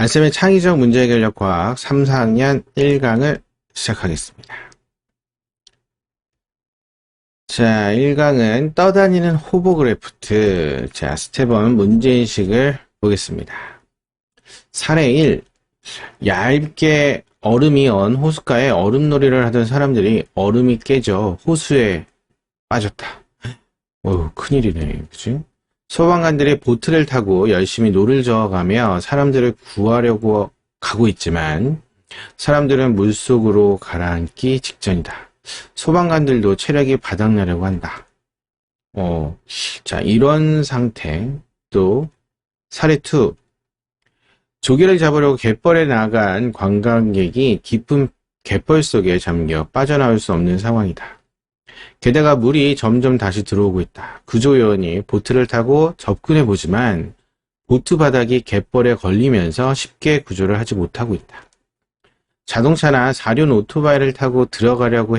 안쌤의 창의적 문제 해결력 과학 3, 4학년 1강을 시작하겠습니다. 자, 1강은 떠다니는 호버크래프트. 자, 스텝 1 문제인식을 보겠습니다. 사례 1. 얇게 얼음이 언 호숫가에 얼음놀이를 하던 사람들이 얼음이 깨져 호수에 빠졌다. 어휴, 큰일이네. 그치? 소방관들이 보트를 타고 열심히 노를 저어가며 사람들을 구하려고 가고 있지만 사람들은 물속으로 가라앉기 직전이다. 소방관들도 체력이 바닥나려고 한다. 자, 이런 상태. 또 사례 2. 조개를 잡으려고 갯벌에 나간 관광객이 깊은 갯벌 속에 잠겨 빠져나올 수 없는 상황이다. 게다가 물이 점점 다시 들어오고 있다. 구조요원이 보트를 타고 접근해 보지만 보트 바닥이 갯벌에 걸리면서 쉽게 구조를 하지 못하고 있다. 자동차나 사륜 오토바이를 타고 들어가려고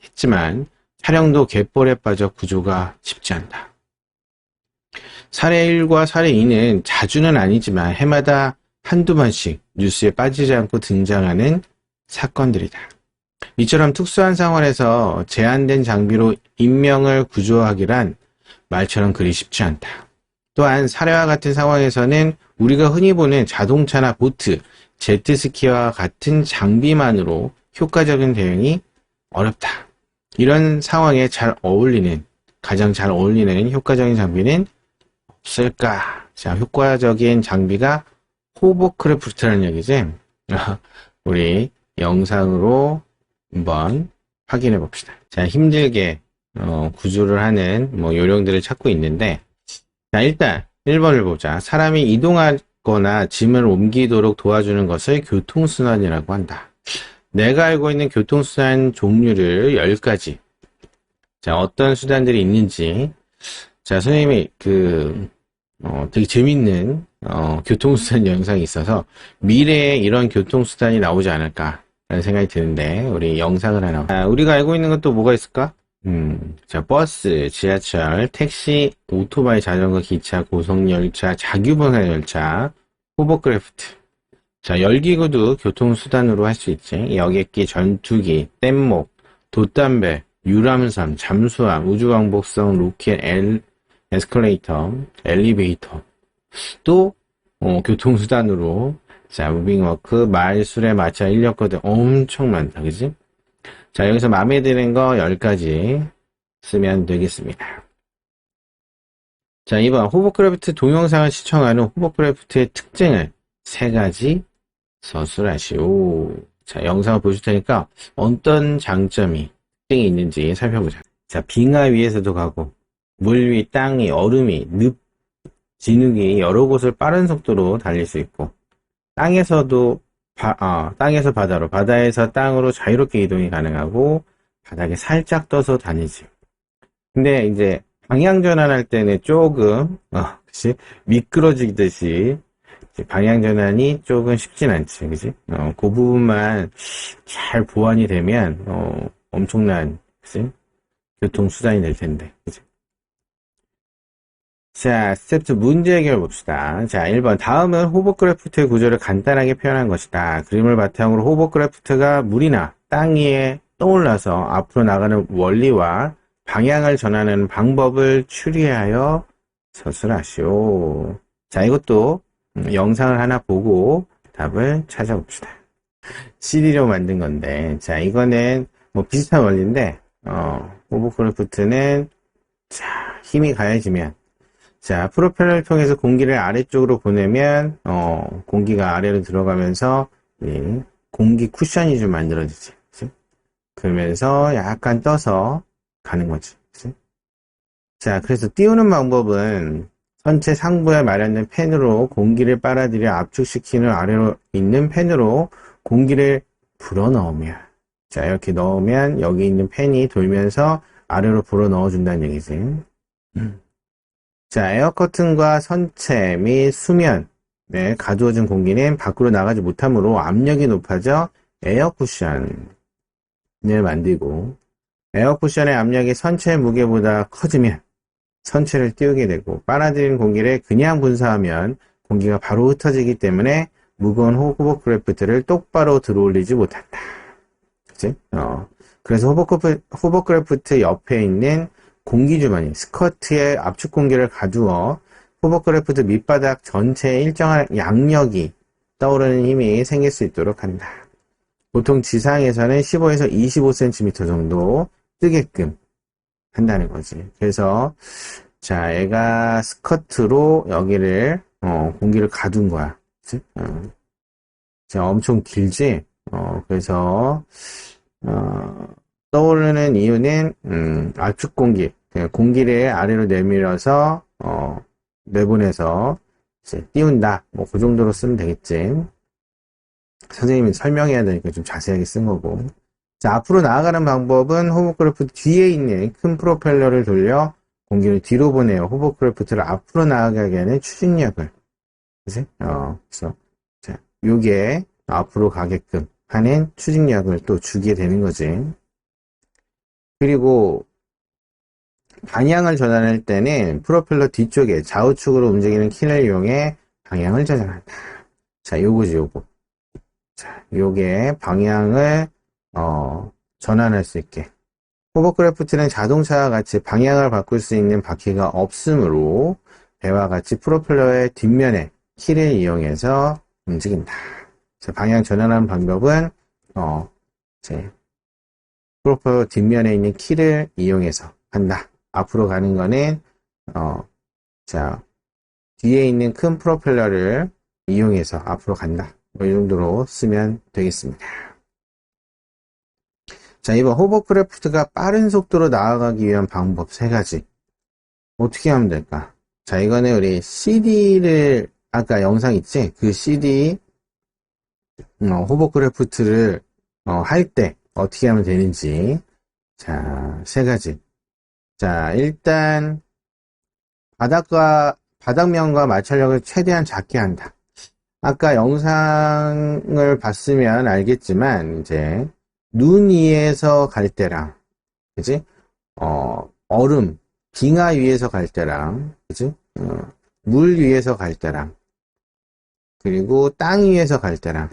했지만 차량도 갯벌에 빠져 구조가 쉽지 않다. 사례 1과 사례 2는 자주는 아니지만 해마다 한두 번씩 뉴스에 빠지지 않고 등장하는 사건들이다. 이처럼 특수한 상황에서 제한된 장비로 인명을 구조하기란 말처럼 그리 쉽지 않다. 또한 사례와 같은 상황에서는 우리가 흔히 보는 자동차나 보트, 제트스키와 같은 장비만으로 효과적인 대응이 어렵다. 이런 상황에 가장 잘 어울리는 효과적인 장비는 없을까? 자, 효과적인 장비가 호버크래프트라는 얘기지. 우리 영상으로 한번 확인해 봅시다. 자, 힘들게 구조를 하는 요령들을 찾고 있는데, 자, 일단 1번을 보자. 사람이 이동하거나 짐을 옮기도록 도와주는 것을 교통수단이라고 한다. 내가 알고 있는 교통수단 종류를 10가지. 자, 어떤 수단들이 있는지. 자, 선생님이 되게 재밌는 교통수단 영상이 있어서 미래에 이런 교통수단이 나오지 않을까 라는 생각이 드는데, 우리 영상을 하나. 우리가 알고 있는 건 또 뭐가 있을까? 자, 버스, 지하철, 택시, 오토바이, 자전거, 기차, 고속열차, 자규분할 열차, 호버크래프트. 자, 열기구도 교통수단으로 할 수 있지. 여객기, 전투기, 뗏목, 돛담배, 유람선, 잠수함, 우주왕복선, 로켓, 에스컬레이터, 엘리베이터. 또 교통수단으로, 자, 무빙워크, 말술에 마차, 인력거들 엄청 많다. 그지? 자, 여기서 마음에 드는 거 10가지 쓰면 되겠습니다. 자, 2번 호버크래프트 동영상을 시청하는 호버크래프트의 특징을 3가지 서술하시오. 자, 영상을 보실 테니까 어떤 장점이, 특징이 있는지 살펴보자. 자, 빙하 위에서도 가고 물 위, 땅 위, 얼음 위, 늪, 진흙이 여러 곳을 빠른 속도로 달릴 수 있고, 땅에서 바다로, 바다에서 땅으로 자유롭게 이동이 가능하고, 바닥에 살짝 떠서 다니지. 근데 이제 방향 전환할 때는 조금, 그치? 미끄러지듯이 방향 전환이 조금 쉽진 않지, 그치? 그 부분만 잘 보완이 되면, 엄청난, 그치? 교통수단이 될 텐데, 그치? 자, 스텝 2 문제 해결 봅시다. 자, 1번. 다음은 호버크래프트의 구조를 간단하게 표현한 것이다. 그림을 바탕으로 호버크래프트가 물이나 땅 위에 떠올라서 앞으로 나가는 원리와 방향을 전하는 방법을 추리하여 서술하시오. 자, 이것도 영상을 하나 보고 답을 찾아봅시다. CD로 만든 건데, 자, 이거는 비슷한 원리인데, 호버크래프트는, 자, 힘이 가해지면, 자, 프로펠러를 통해서 공기를 아래쪽으로 보내면 공기가 아래로 들어가면서 공기 쿠션이 좀 만들어지지. 그치? 그러면서 약간 떠서 가는 거지. 그치? 자, 그래서 띄우는 방법은 선체 상부에 마련된 팬으로 공기를 빨아들여 압축시키는 아래로 있는 팬으로 공기를 불어넣으면, 자, 이렇게 넣으면 여기 있는 팬이 돌면서 아래로 불어넣어준다는 얘기지. 자, 에어커튼과 선체 및 수면에 가두어진 공기는 밖으로 나가지 못하므로 압력이 높아져 에어쿠션을 만들고, 에어쿠션의 압력이 선체의 무게보다 커지면 선체를 띄우게 되고, 빨아들인 공기를 그냥 분사하면 공기가 바로 흩어지기 때문에 무거운 호버크래프트를 똑바로 들어올리지 못한다. 그치? 그래서 호버크래프트 옆에 있는 공기주머니, 스커트에 압축 공기를 가두어 호버크래프트 밑바닥 전체에 일정한 양력이 떠오르는 힘이 생길 수 있도록 한다. 보통 지상에서는 15에서 25cm 정도 뜨게끔 한다는 거지. 그래서 자, 얘가 스커트로 여기를 공기를 가둔 거야. 그치? 자, 엄청 길지? 그래서 떠오르는 이유는 압축 공기, 공기를 아래로 내밀어서 내보내서 이제 띄운다. 뭐 그 정도로 쓰면 되겠지. 선생님이 설명해야 되니까 좀 자세하게 쓴 거고. 자, 앞으로 나아가는 방법은 호버크래프트 뒤에 있는 큰 프로펠러를 돌려 공기를 뒤로 보내요. 호버크래프트를 앞으로 나가게 하는 추진력을. 그치? 그래서, 자, 요게 앞으로 가게끔 하는 추진력을 또 주게 되는 거지. 그리고 방향을 전환할 때는 프로펠러 뒤쪽에 좌우측으로 움직이는 키를 이용해 방향을 전환한다. 자, 요거지, 요거. 자, 요게 방향을, 전환할 수 있게. 호버크래프트는 자동차와 같이 방향을 바꿀 수 있는 바퀴가 없으므로 배와 같이 프로펠러의 뒷면에 키를 이용해서 움직인다. 자, 방향 전환하는 방법은, 이제 프로펠러 뒷면에 있는 키를 이용해서 한다. 앞으로 가는 거는, 자, 뒤에 있는 큰 프로펠러를 이용해서 앞으로 간다. 뭐 이 정도로 쓰면 되겠습니다. 자, 이번 호버크래프트가 빠른 속도로 나아가기 위한 방법 3가지. 어떻게 하면 될까? 자, 이거는 우리 CD를, 아까 영상 있지? 그 CD, 호버크래프트를, 할 때 어떻게 하면 되는지. 자, 3가지. 자, 일단, 바닥면과 마찰력을 최대한 작게 한다. 아까 영상을 봤으면 알겠지만, 이제, 눈 위에서 갈 때랑, 그지? 얼음, 빙하 위에서 갈 때랑, 그지? 물 위에서 갈 때랑, 그리고 땅 위에서 갈 때랑,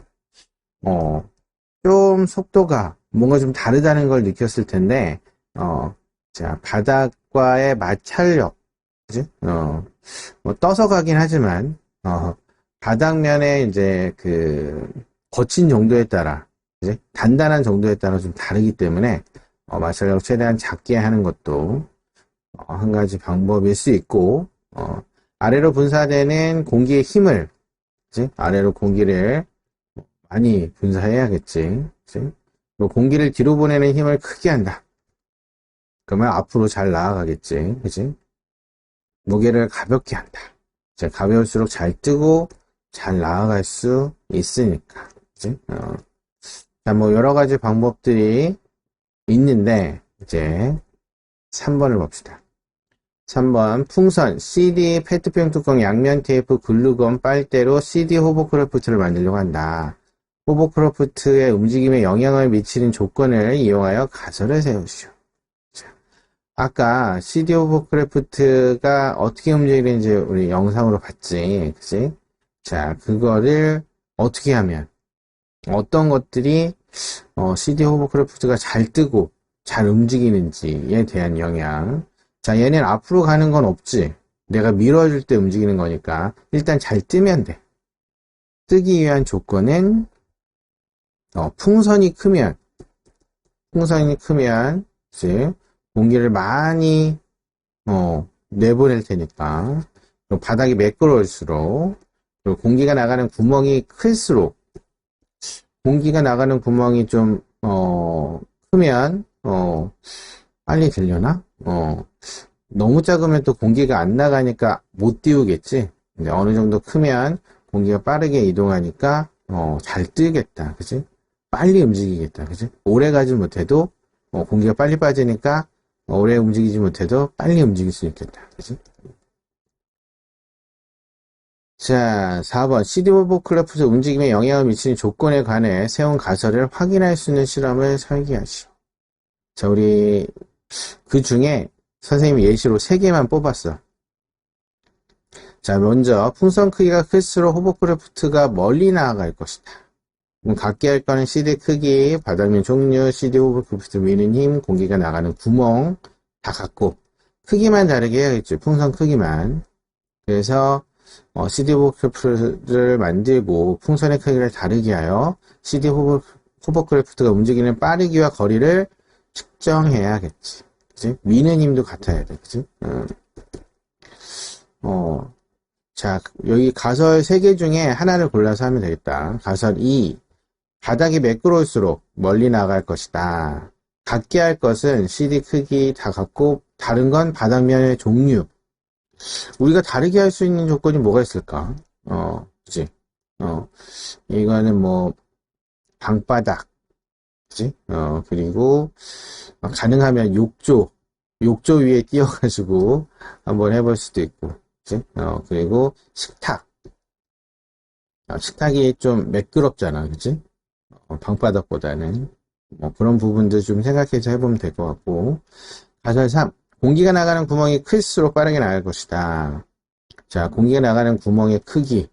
좀 속도가 뭔가 좀 다르다는 걸 느꼈을 텐데, 자, 바닥과의 마찰력, 그지? 뭐 떠서 가긴 하지만, 바닥면에 이제 그, 거친 정도에 따라, 그지? 단단한 정도에 따라 좀 다르기 때문에, 마찰력을 최대한 작게 하는 것도, 한 가지 방법일 수 있고, 아래로 분사되는 공기의 힘을, 그지? 아래로 공기를 많이 분사해야겠지. 그지? 공기를 뒤로 보내는 힘을 크게 한다. 그러면 앞으로 잘 나아가겠지. 그지? 무게를 가볍게 한다. 이제 가벼울수록 잘 뜨고 잘 나아갈 수 있으니까. 그지? 자, 뭐 여러 가지 방법들이 있는데 이제 3번을 봅시다. 3번 풍선, CD, 페트병 뚜껑, 양면 테이프, 글루건, 빨대로 CD 호버크래프트를 만들려고 한다. 호버크래프트의 움직임에 영향을 미치는 조건을 이용하여 가설을 세우시오. 자, 아까 CD 호버크래프트가 어떻게 움직이는지 우리 영상으로 봤지, 그치? 자, 그거를 어떻게 하면 어떤 것들이 CD 호버크래프트가 잘 뜨고 잘 움직이는지에 대한 영향. 자, 얘는 앞으로 가는 건 없지. 내가 밀어줄 때 움직이는 거니까 일단 잘 뜨면 돼. 뜨기 위한 조건은 풍선이 크면 이제 공기를 많이 내보낼 테니까, 그리고 바닥이 매끄러울수록, 그리고 공기가 나가는 구멍이 클수록, 공기가 나가는 구멍이 좀 크면 빨리 되려나? 너무 작으면 또 공기가 안 나가니까 못 띄우겠지. 근데 어느 정도 크면 공기가 빠르게 이동하니까 잘 뜨겠다, 그치? 빨리 움직이겠다, 그치? 오래 가지 못해도 공기가 빨리 빠지니까 오래 움직이지 못해도 빨리 움직일 수 있겠다, 그치? 자, 4번 CD 호버크래프트 움직임에 영향을 미치는 조건에 관해 세운 가설을 확인할 수 있는 실험을 설계하시오. 자, 우리 그 중에 선생님이 예시로 3개만 뽑았어. 자, 먼저 풍선 크기가 클수록 호버크래프트가 멀리 나아갈 것이다. 그럼 갖게 할 거는 CD 크기, 바닥면 종류, CD 호버크래프트 미는 힘, 공기가 나가는 구멍 다 같고 크기만 다르게 해야겠죠. 풍선 크기만. 그래서 CD 호버크래프트를 만들고 풍선의 크기를 다르게 하여 CD 호버크래프트가 움직이는 빠르기와 거리를 측정해야겠지. 그치? 미는 힘도 같아야 돼. 그치? 자, 여기 가설 3개 중에 하나를 골라서 하면 되겠다. 가설 2. 바닥이 매끄러울수록 멀리 나갈 것이다. 같게 할 것은 CD 크기 다 같고 다른 건 바닥면의 종류. 우리가 다르게 할 수 있는 조건이 뭐가 있을까? 그치? 이거는 뭐 방바닥, 그치? 그리고 가능하면 욕조 위에 띄워가지고 한번 해볼 수도 있고, 그치? 그리고 식탁. 식탁이 좀 매끄럽잖아, 그치? 방바닥보다는. 뭐 그런 부분들 좀 생각해서 해보면 될 것 같고. 가설 3. 공기가 나가는 구멍이 클수록 빠르게 나갈 것이다. 자, 공기가 나가는 구멍의 크기.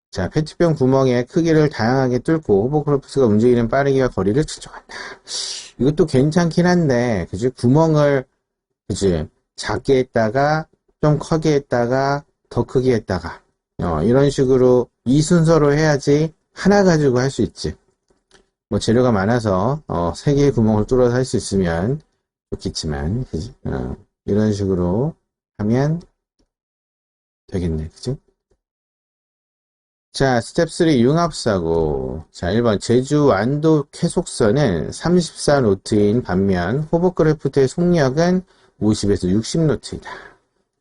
자, 페트병 구멍의 크기를 다양하게 뚫고 호버크래프트가 움직이는 빠르기와 거리를 측정한다. 이것도 괜찮긴 한데, 그치? 구멍을, 그치? 작게 했다가, 좀 크게 했다가, 더 크게 했다가, 이런 식으로 이 순서로 해야지 하나 가지고 할 수 있지. 뭐 재료가 많아서, 3개의 구멍을 뚫어서 할 수 있으면 좋겠지만, 그치? 이런 식으로 하면 되겠네. 그치? 자, 스텝 3 융합사고. 자, 1번 제주 완도 쾌속선은 34노트인 반면 호버크래프트의 속력은 50에서 60노트이다.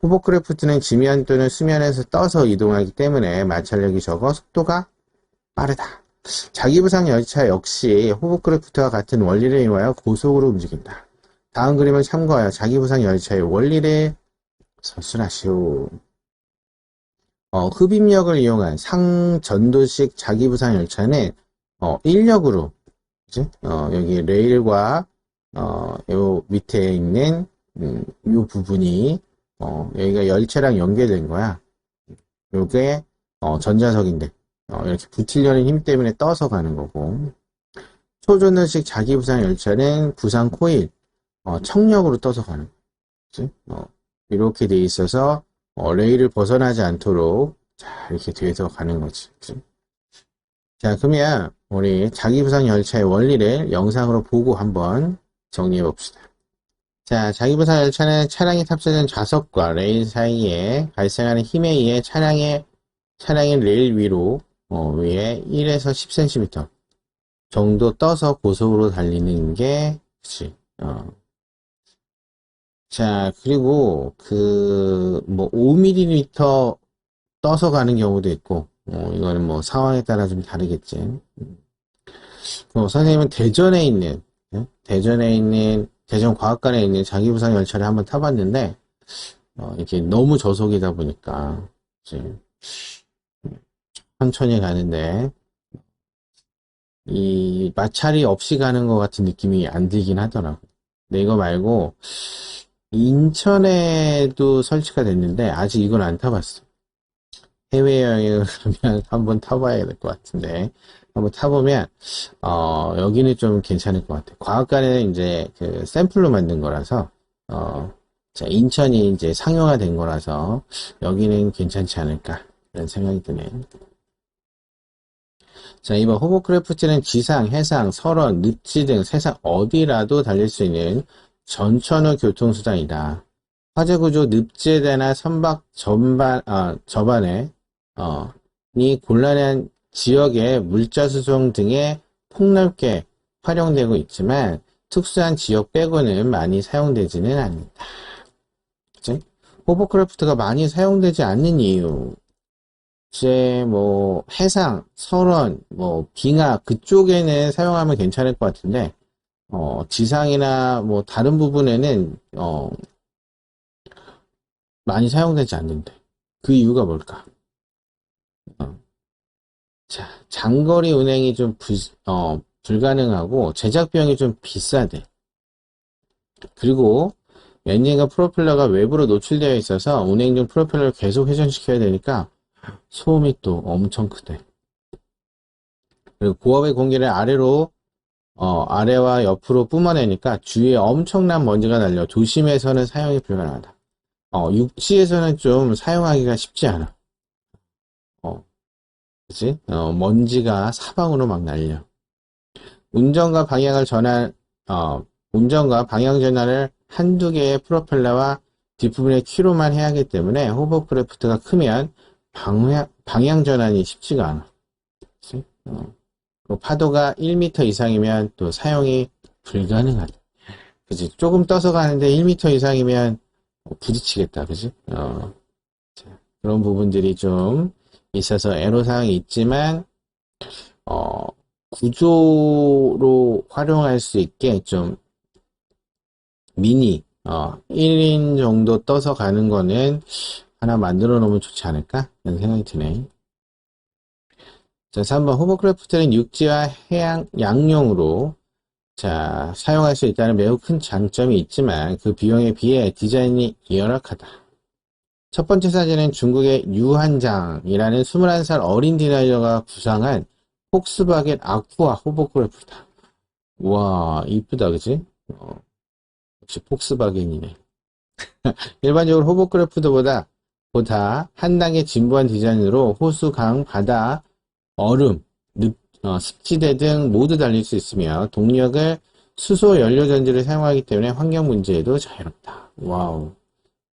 호버크래프트는 지면 또는 수면에서 떠서 이동하기 때문에 마찰력이 적어 속도가 빠르다. 자기부상 열차 역시 호버크래프트와 같은 원리를 이용하여 고속으로 움직인다. 다음 그림을 참고하여 자기부상 열차의 원리를 서술하시오. 흡입력을 이용한 상전도식 자기부상 열차는 인력으로, 그치? 여기 레일과 요 밑에 있는 요 부분이 여기가 열차랑 연결된 거야. 요게 전자석인데 이렇게 붙이려는 힘 때문에 떠서 가는 거고, 초전도식 자기부상 열차는 부상 코일 청력으로 떠서 가는 거지. 이렇게 돼 있어서 레일을 벗어나지 않도록 자 이렇게 뒤에서 가는 거지. 그치? 자, 그러면 우리 자기부상 열차의 원리를 영상으로 보고 한번 정리해 봅시다. 자, 자기부상 열차는 차량이 탑재된 좌석과 레일 사이에 발생하는 힘에 의해 차량의 레일 위로 위에 1에서 10cm 정도 떠서 고속으로 달리는 게 그치. 자, 그리고 뭐 5mm 떠서 가는 경우도 있고, 이거는 뭐 상황에 따라 좀 다르겠지. 선생님은 대전과학관에 있는 자기부상 열차를 한번 타봤는데, 이렇게 너무 저속이다 보니까, 이제 천천히 가는데, 이 마찰이 없이 가는 것 같은 느낌이 안 들긴 하더라고. 근데 이거 말고, 인천에도 설치가 됐는데, 아직 이건 안 타봤어. 해외여행을 가면 한번 타봐야 될 것 같은데, 한번 타보면, 여기는 좀 괜찮을 것 같아. 과학관에는 이제 그 샘플로 만든 거라서, 자, 인천이 이제 상용화된 거라서, 여기는 괜찮지 않을까, 라는 생각이 드네. 자, 이번 호버크래프트는 지상, 해상, 설원, 늪지 등 세상 어디라도 달릴 수 있는 전천후 교통수단이다. 화재구조 늪지대나 선박 저반에 이 곤란한 지역의 물자 수송 등에 폭넓게 활용되고 있지만 특수한 지역 빼고는 많이 사용되지는 않는다. 그치? 호버크래프트가 많이 사용되지 않는 이유, 이제 뭐 해상, 설원, 뭐 빙하 그쪽에는 사용하면 괜찮을 것 같은데 지상이나 뭐 다른 부분에는 많이 사용되지 않는데 그 이유가 뭘까? 자, 장거리 운행이 좀 불가능하고 제작 비용이 좀 비싸대. 그리고 엔진과 프로펠러가 외부로 노출되어 있어서 운행 중 프로펠러를 계속 회전시켜야 되니까 소음이 또 엄청 크대. 그리고 고압의 공기를 아래와 옆으로 뿜어내니까 주위에 엄청난 먼지가 날려 도심에서는 사용이 불가능하다. 육지에서는 좀 사용하기가 쉽지 않아. 그치? 먼지가 사방으로 막 날려. 운전과 방향을 전환, 운전과 방향 전환을 한두 개의 프로펠러와 뒷부분의 키로만 해야 하기 때문에 호버크래프트가 크면 방향 전환이 쉽지가 않아. 그치? 파도가 1m 이상이면 또 사용이 불가능하다. 그지? 조금 떠서 가는데 1m 이상이면 부딪히겠다. 그지? 그런 부분들이 좀 있어서 애로사항이 있지만, 어, 구조로 활용할 수 있게 좀 미니, 1인 정도 떠서 가는 거는 하나 만들어 놓으면 좋지 않을까? 라는 생각이 드네. 자, 3번 호버크래프트는 육지와 해양 양용으로 사용할 수 있다는 매우 큰 장점이 있지만 그 비용에 비해 디자인이 열악하다. 첫 번째 사진은 중국의 유한장이라는 21살 어린 디자이너가 구상한 폭스바겐 아쿠아 호버크래프트다. 와, 이쁘다, 그지? 역시 폭스바겐이네. 일반적으로 호버크래프트보다 한 단계 진부한 디자인으로 호수, 강, 바다, 얼음, 습지대 등 모두 달릴 수 있으며 동력을 수소 연료 전지를 사용하기 때문에 환경 문제에도 자유롭다. 와우.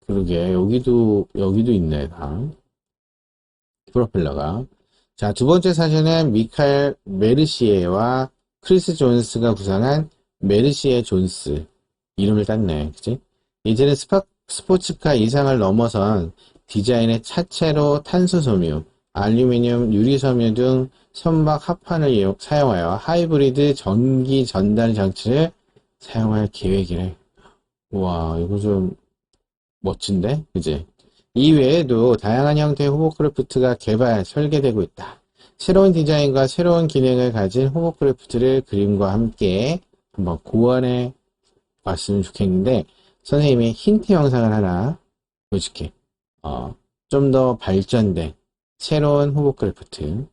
그러게 여기도 있네. 다 프로펠러가. 자, 두 번째 사진은 미카엘 메르시에와 크리스 존스가 구상한 메르시에 존스 이름을 땄네. 그치? 이제는 스포츠카 이상을 넘어선 디자인의 차체로 탄소 섬유, 알루미늄, 유리 섬유 등 선박 합판을 사용하여 하이브리드 전기 전달 장치를 사용할 계획이래. 와, 이거 좀 멋진데? 그지? 이 외에도 다양한 형태의 호버크래프트가 설계되고 있다. 새로운 디자인과 새로운 기능을 가진 호버크래프트를 그림과 함께 한번 고안해 봤으면 좋겠는데, 선생님이 힌트 영상을 하나 보여줄게. 좀 더 발전된 새로운 호버크래프트.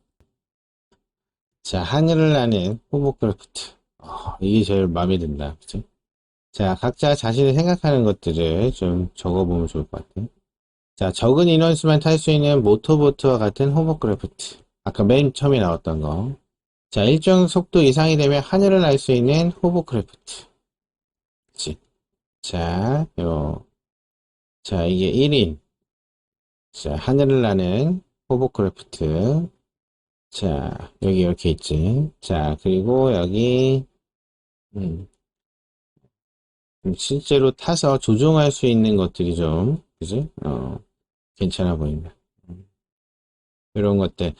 자, 하늘을 나는 호버크래프트. 이게 제일 마음에 든다. 그치? 자, 각자 자신이 생각하는 것들을 좀 적어보면 좋을 것 같아. 자, 적은 인원수만 탈 수 있는 모터보트와 같은 호버크래프트. 아까 맨 처음에 나왔던 거. 자, 일정 속도 이상이 되면 하늘을 날 수 있는 호버크래프트. 그치? 자, 이게 1인. 자, 하늘을 나는 호버크래프트. 자, 여기 이렇게 있지. 자, 그리고 여기, 음, 실제로 타서 조종할 수 있는 것들이 좀, 그지? 괜찮아 보인다. 이런 것들.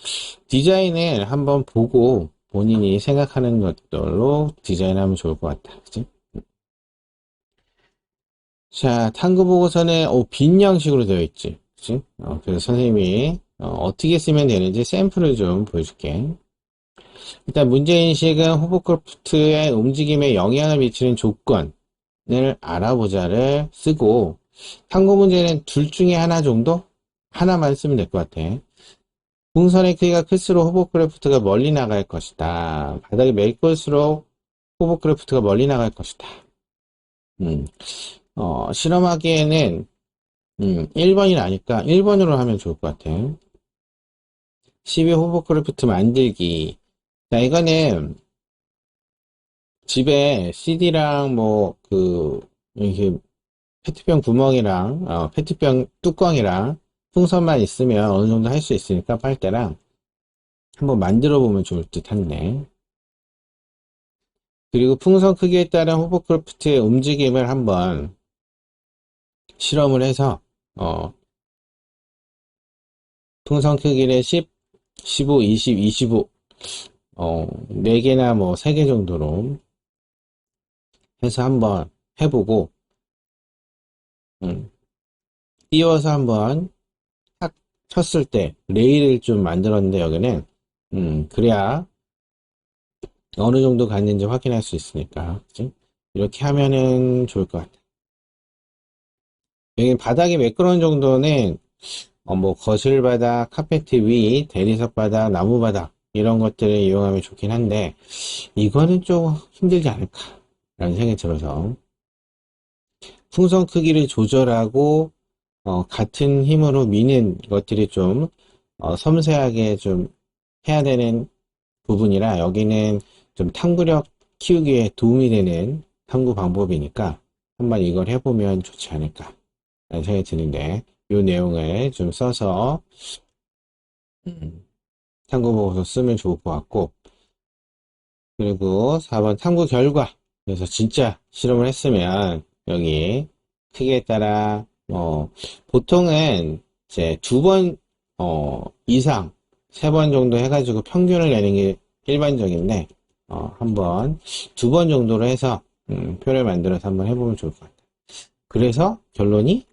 디자인을 한번 보고 본인이 생각하는 것들로 디자인하면 좋을 것 같다. 그치? 자, 탐구 보고서는 빈 양식으로 되어 있지. 그치? 그래서 선생님이 어떻게 쓰면 되는지 샘플을 좀 보여줄게. 일단 문제인식은 호버크래프트의 움직임에 영향을 미치는 조건을 알아보자를 쓰고 탐구 문제는 둘 중에 하나 정도? 하나만 쓰면 될 것 같아. 풍선의 크기가 클수록 호버크래프트가 멀리 나갈 것이다. 바닥이 메꿀수록 호버크래프트가 멀리 나갈 것이다. 음, 실험하기에는 1번이 나니까 1번으로 하면 좋을 것 같아. 12 호버크래프트 만들기. 자, 이거는 집에 CD랑 이렇게 페트병 구멍이랑, 페트병 뚜껑이랑 풍선만 있으면 어느 정도 할 수 있으니까 빨대랑 한번 만들어 보면 좋을 듯 한데. 그리고 풍선 크기에 따른 호버크래프트의 움직임을 한번 실험을 해서, 풍선 크기를 10, 15, 20, 25, 4개나 3개 정도로 해서 한번 해보고, 띄워서 한번 탁 쳤을 때 레일을 좀 만들었는데 여기는, 그래야 어느 정도 갔는지 확인할 수 있으니까, 그치? 이렇게 하면은 좋을 것 같아. 여기 바닥이 매끄러운 정도는 뭐 거실 바닥, 카페트 위, 대리석 바닥, 나무 바닥 이런 것들을 이용하면 좋긴 한데 이거는 좀 힘들지 않을까 라는 생각이 들어서 풍선 크기를 조절하고 같은 힘으로 미는 것들이 좀 섬세하게 좀 해야 되는 부분이라 여기는 좀 탐구력 키우기에 도움이 되는 탐구 방법이니까 한번 이걸 해보면 좋지 않을까 라는 생각이 드는데 이 내용을 좀 써서 음, 탐구 보고서 쓰면 좋을 것 같고 그리고 4번 탐구 결과 그래서 진짜 실험을 했으면 여기 크기에 따라 보통은 이제 2번 이상 3번 정도 해가지고 평균을 내는 게 일반적인데 한번 2번 정도로 해서 표를 만들어서 한번 해보면 좋을 것 같아요. 그래서 결론이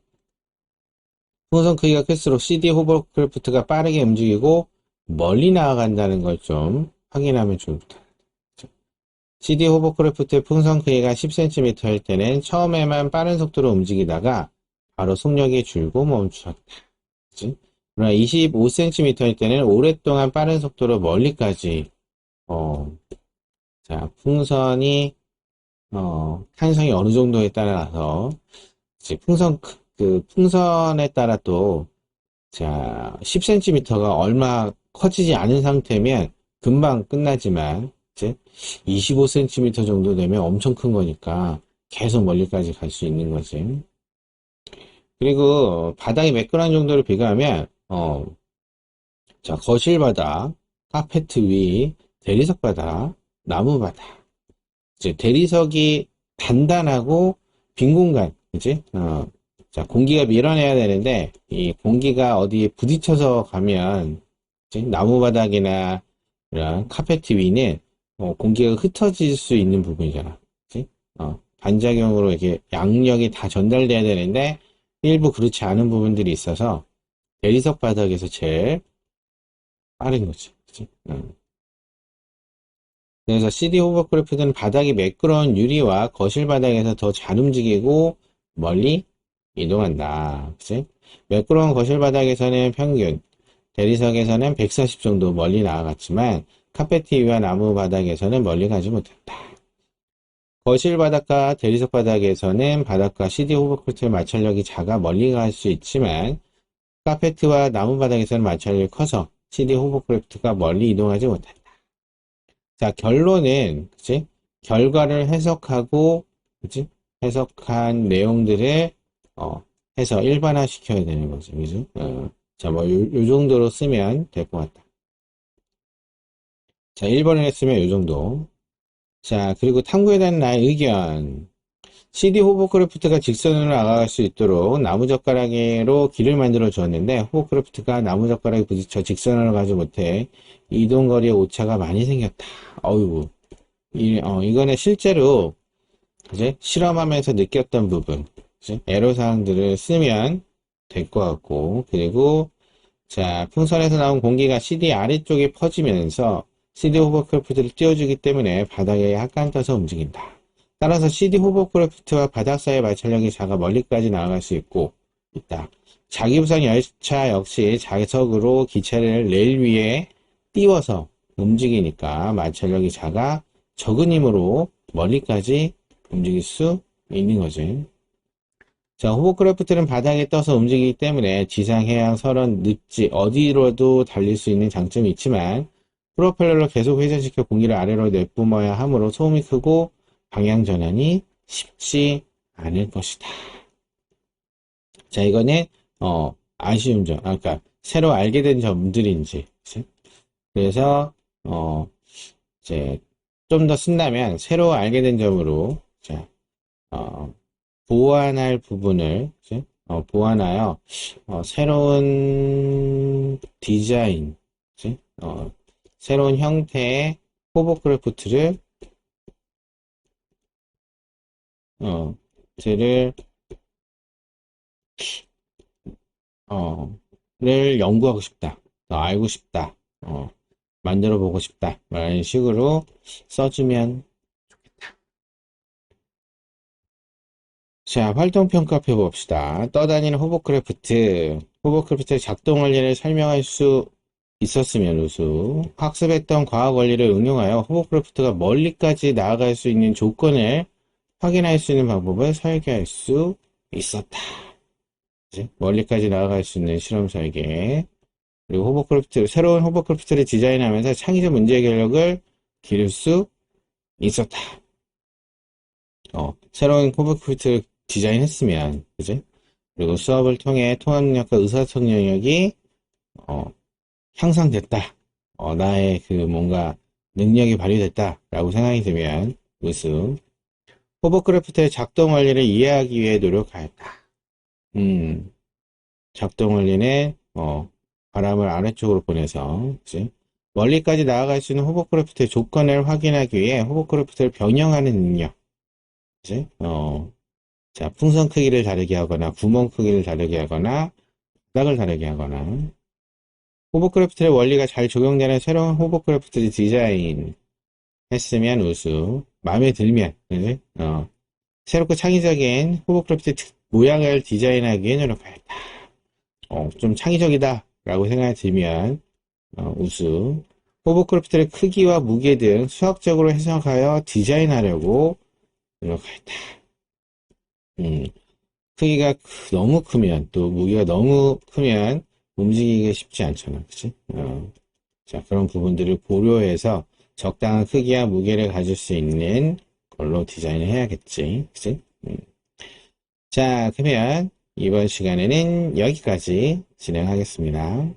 풍선 크기가 클수록 CD 호버크래프트가 빠르게 움직이고 멀리 나아간다는 걸 좀 확인하면 좋습니다. CD 호버크래프트의 풍선 크기가 10cm일 때는 처음에만 빠른 속도로 움직이다가 바로 속력이 줄고 멈추었다. 그치? 그러나 25cm일 때는 오랫동안 빠른 속도로 멀리까지 자 풍선이 탄성이 어느 정도에 따라서 이제 풍선에 따라 또 자 10cm가 얼마 커지지 않은 상태면 금방 끝나지만 이제 25cm 정도 되면 엄청 큰 거니까 계속 멀리까지 갈 수 있는 거지. 그리고 바닥이 매끈한 정도를 비교하면 자 거실 바닥, 카페트 위, 대리석 바닥, 나무 바닥. 이제 대리석이 단단하고 빈 공간, 그지? 자 공기가 밀어내야 되는데 이 공기가 어디에 부딪혀서 가면 그치? 나무 바닥이나 이런 카페트 위는 공기가 흩어질 수 있는 부분이잖아. 그치? 반작용으로 이렇게 양력이 다 전달돼야 되는데 일부 그렇지 않은 부분들이 있어서 대리석 바닥에서 제일 빠른 거지. 그치? 그래서 CD 호버크래프트는 바닥이 매끄러운 유리와 거실 바닥에서 더 잘 움직이고 멀리 이동한다. 그치? 매끄러운 거실 바닥에서는 평균, 대리석에서는 140 정도 멀리 나아갔지만 카페트 위와 나무 바닥에서는 멀리 가지 못했다. 거실 바닥과 대리석 바닥에서는 바닥과 CD 호버크래프트의 마찰력이 작아 멀리 갈 수 있지만 카페트와 나무 바닥에서는 마찰력이 커서 CD 호버크래프트가 멀리 이동하지 못한다. 자, 결론은, 그치? 결과를 해석하고, 그치? 해석한 내용들을, 해서 일반화 시켜야 되는 거지, 그지? 자, 뭐, 요 정도로 쓰면 될 것 같다. 자, 1번을 했으면 요 정도. 자, 그리고 탐구에 대한 나의 의견. CD 호버크래프트가 직선으로 나아갈 수 있도록 나무젓가락으로 길을 만들어 주었는데, 호버크래프트가 나무젓가락에 부딪혀 직선으로 가지 못해 이동거리에 오차가 많이 생겼다. 어이구. 이거는 실제로 이제 실험하면서 느꼈던 부분, 그치? 애로사항들을 쓰면 될 것 같고, 그리고 자 풍선에서 나온 공기가 CD 아래쪽에 퍼지면서 CD 호버크래프트를 띄워주기 때문에 바닥에 약간 떠서 움직인다. 따라서 CD 호버크래프트와 바닥 사이의 마찰력이 작아 멀리까지 나아갈 수 있다. 자기부상 열차 역시 자석으로 기체를 레일 위에 띄워서 움직이니까 마찰력이 작아 적은 힘으로 멀리까지 움직일 수 있는 거지. 자, 호버크래프트는 바닥에 떠서 움직이기 때문에 지상, 해양, 설원, 늪지 어디로도 달릴 수 있는 장점이 있지만 프로펠러를 계속 회전시켜 공기를 아래로 내뿜어야 하므로 소음이 크고 방향 전환이 쉽지 않을 것이다. 자, 이거는 아쉬운 점, 그러니까 새로 알게 된 점들인지. 그치? 그래서 이제 좀 더 쓴다면 새로 알게 된 점으로 자, 보완할 부분을 이제, 보완하여 새로운 디자인, 이제, 새로운 형태의 호버크래프트를 들을 를 연구하고 싶다, 더 알고 싶다, 만들어 보고 싶다, 라는 식으로 써주면 자, 활동평가표 봅시다. 떠다니는 호버크래프트. 호버크래프트의 작동 원리를 설명할 수 있었으면 우수. 학습했던 과학 원리를 응용하여 호버크래프트가 멀리까지 나아갈 수 있는 조건을 확인할 수 있는 방법을 설계할 수 있었다. 그치? 멀리까지 나아갈 수 있는 실험 설계. 그리고 새로운 호버크래프트를 디자인하면서 창의적 문제 해결력을 기를 수 있었다. 새로운 호버크래프트를 디자인했으면, 그지? 그리고 수업을 통해 통합 능력과 의사소통 능력이, 향상됐다. 나의 그 뭔가 능력이 발휘됐다라고 생각이 들면 우수. 호버크래프트의 작동 원리를 이해하기 위해 노력하였다. 작동 원리는 바람을 아래쪽으로 보내서 그치? 멀리까지 나아갈 수 있는 호버크래프트의 조건을 확인하기 위해 호버크래프트를 변형하는 능력. 그치? 자, 풍선 크기를 다르게 하거나 구멍 크기를 다르게 하거나 바닥을 다르게 하거나 호버크래프트의 원리가 잘 적용되는 새로운 호버크래프트 디자인 했으면 우수. 마음에 들면 그치? 새롭고 창의적인 호버크래프트 모양을 디자인하기 위해 노력하였다. 좀 창의적이다 라고 생각이 들면 우수. 호버크래프트의 크기와 무게 등 수학적으로 해석하여 디자인하려고 노력하였다. 크기가 너무 크면 또 무게가 너무 크면 움직이기가 쉽지 않잖아. 그치? 자, 그런 부분들을 고려해서 적당한 크기와 무게를 가질 수 있는 걸로 디자인을 해야겠지. 그치? 자, 그러면 이번 시간에는 여기까지 진행하겠습니다.